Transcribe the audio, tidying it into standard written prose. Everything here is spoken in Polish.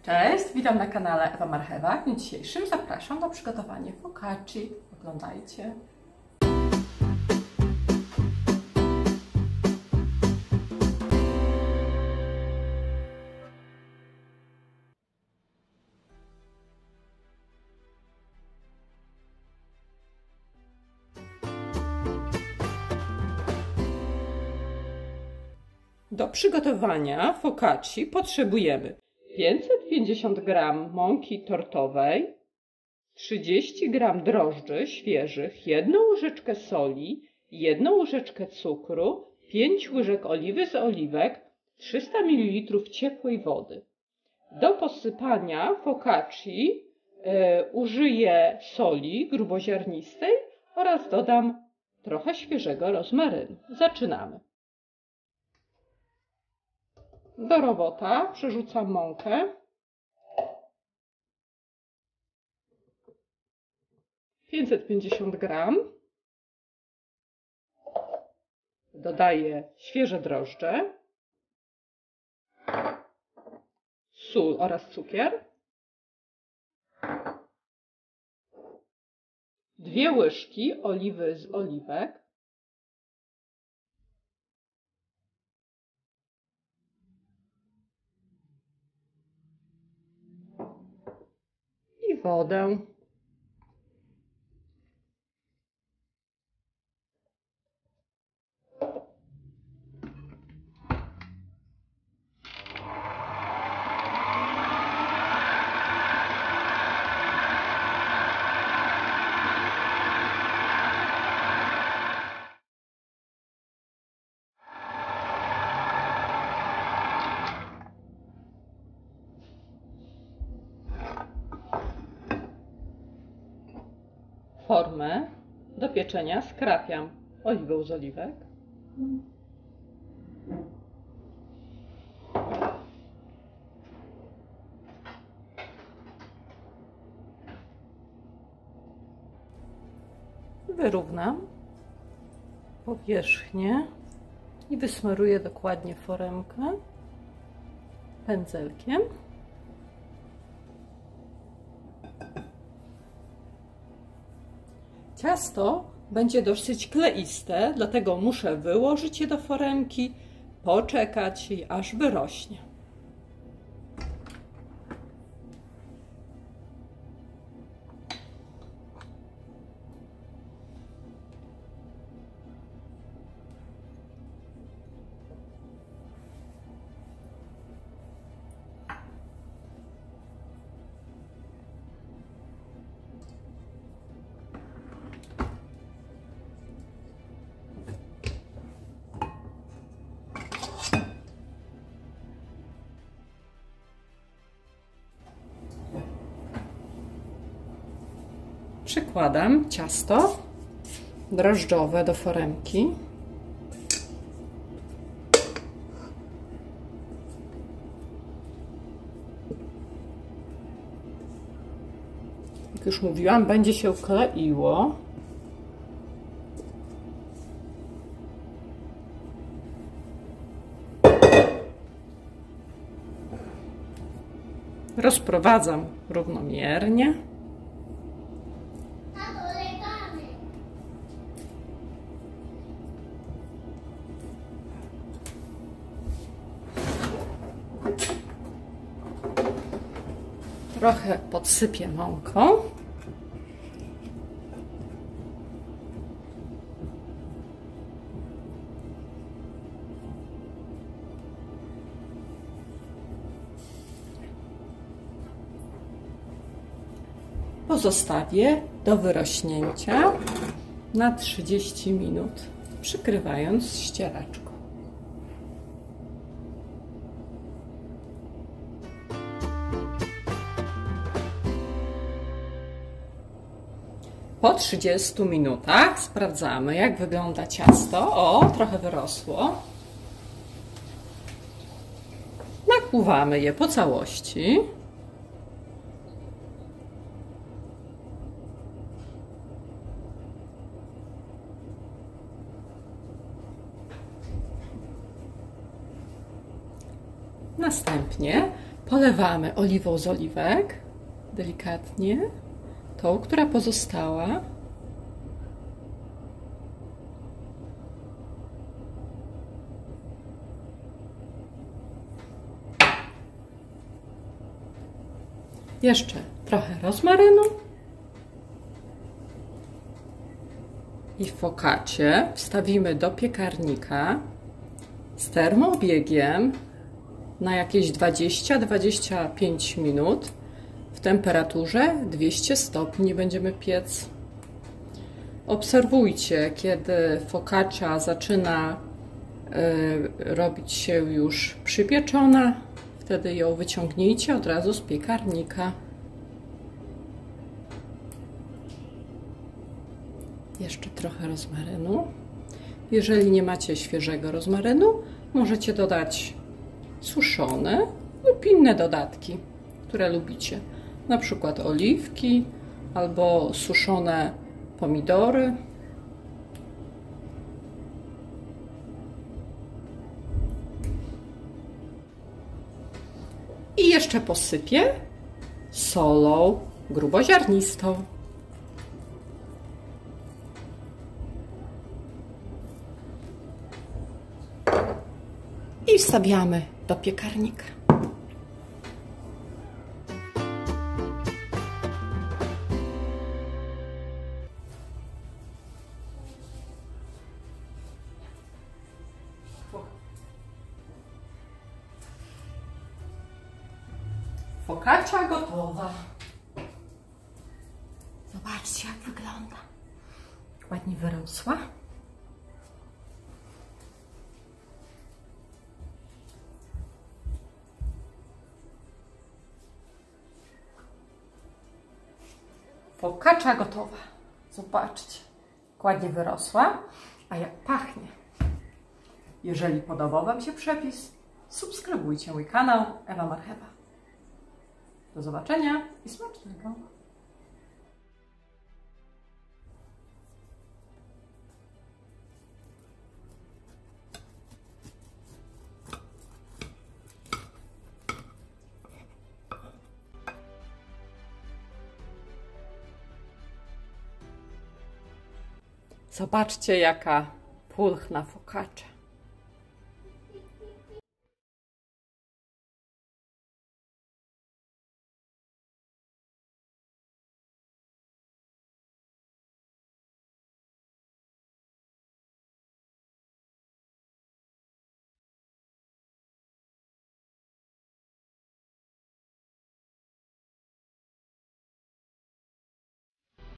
Cześć, witam na kanale Ewa Marchewa. W dniu dzisiejszym zapraszam na przygotowanie focacci. Oglądajcie. Do przygotowania focacci potrzebujemy 550 g mąki tortowej, 30 g drożdży świeżych, 1 łyżeczkę soli, 1 łyżeczkę cukru, 5 łyżek oliwy z oliwek, 300 ml ciepłej wody. Do posypania focacci użyję soli gruboziarnistej oraz dodam trochę świeżego rozmarynu. Zaczynamy. Do robota przerzucam mąkę. 550 g. Dodaję świeże drożdże, sól oraz cukier. 2 łyżki oliwy z oliwek. I wodę. Formę do pieczenia skrapiam oliwą z oliwek. Wyrównam powierzchnię i wysmaruję dokładnie foremkę pędzelkiem. Ciasto będzie dosyć kleiste, dlatego muszę wyłożyć je do foremki, poczekać, aż wyrośnie. Przykładam ciasto drożdżowe do foremki. Jak już mówiłam, będzie się kleiło. Rozprowadzam równomiernie. Trochę podsypię mąką. Pozostawię do wyrośnięcia na 30 minut, przykrywając ścieraczką. Po 30 minutach sprawdzamy, jak wygląda ciasto. O, trochę wyrosło. Nakłuwamy je po całości. Następnie Polewamy oliwą z oliwek, delikatnie, tą, która pozostała. Jeszcze trochę rozmarynu i focaccię wstawimy do piekarnika z termoobiegiem na jakieś 20-25 minut w temperaturze 200 stopni będziemy piec. Obserwujcie, kiedy focaccia zaczyna robić się już przypieczona, wtedy ją wyciągnijcie od razu z piekarnika. Jeszcze trochę rozmarynu. Jeżeli nie macie świeżego rozmarynu, możecie dodać suszone lub inne dodatki, które lubicie. Na przykład oliwki albo suszone pomidory. I jeszcze posypię solą gruboziarnistą. I wstawiamy do piekarnika. Focaccia gotowa. Zobaczcie, jak wygląda. Ładnie wyrosła. Focaccia gotowa. Zobaczcie, jak ładnie wyrosła, a jak pachnie. Jeżeli podobał Wam się przepis, subskrybujcie mój kanał Ewa Marchewa. Do zobaczenia i smacznego! Zobaczcie, jaka pulchna focaccia.